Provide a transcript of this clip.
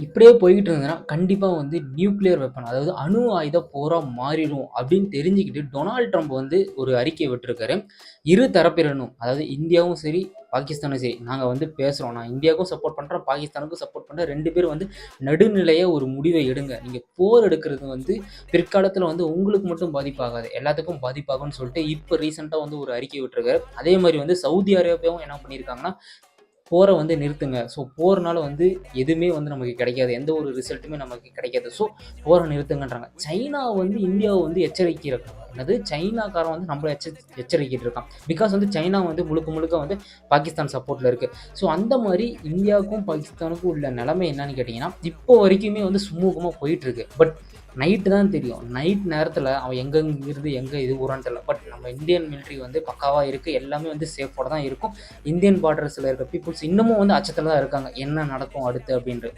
இப்படியே போய்கிட்டு இருந்ததுன்னா, கண்டிப்பா வந்து நியூக்ளியர் வெப்பன் அதாவது அணு ஆயுத போரா மாறிரும் அப்படின்னு தெரிஞ்சுக்கிட்டு டொனால்ட் ட்ரம்ப் வந்து ஒரு அறிக்கை விட்டிருக்காரு. இரு தரப்பினரும் அதாவது இந்தியாவும் சரி, பாகிஸ்தானும் சரி, நாங்க வந்து பேசுறோம். நான் இந்தியாவுக்கும் சப்போர்ட் பண்றேன், பாகிஸ்தானுக்கும் சப்போர்ட் பண்றேன். 2 பேரும் வந்து நடுநிலையா ஒரு முடிவை எடுங்க. நீங்க போர் எடுக்கிறது வந்து பிற்காலத்துல வந்து உங்களுக்கு மட்டும் பாதிப்பாகாது. எல்லாத்துக்கும் பாதிப்பாகும்னு சொல்லிட்டு இப்ப ரீசென்ட்டா வந்து ஒரு அறிக்கை விட்டிருக்காரு. அதே மாரி வந்து சவுதி அரேபியாவும் என்ன பண்ணியிருக்காங்கன்னா, போரை வந்து நிறுத்துங்க. ஸோ போர்னால வந்து எதுவுமே வந்து நமக்கு கிடைக்காது. எந்த ஒரு ரிசல்ட்டுமே நமக்கு கிடைக்காது. ஸோ போரை நிறுத்துங்கன்றாங்க. சைனா வந்து இந்தியாவை வந்து எச்சரிக்கிறாங்க. என்னது சைனாக்காரன் வந்து நம்மள எச்சரிக்கிட்டு இருக்கான். பிகாஸ் வந்து சைனா வந்து முழுக்க முழுக்க வந்து பாகிஸ்தான் சப்போர்ட்ல இருக்கு. ஸோ அந்த மாதிரி இந்தியாவுக்கும் பாகிஸ்தானுக்கும் உள்ள நிலைமை என்னன்னு கேட்டிங்கன்னா, இப்போ வரைக்குமே வந்து சுமூகமா போயிட்டு இருக்கு. பட் நைட்டு தான் தெரியும். நைட் நேரத்தில் அவன் எங்கேருந்து எங்கே இது ஊரான்னு தெரியல. பட் நம்ம இந்தியன் மிலிட்ரி வந்து பக்காவாக இருக்குது. எல்லாமே வந்து சேஃபோட தான் இருக்கும். இந்தியன் பார்டர்ஸில் இருக்க பீப்புள்ஸ் இன்னமும் வந்து அச்சத்தில் தான் இருக்காங்க. என்ன நடக்கும் அடுத்து அப்படின்ட்டு.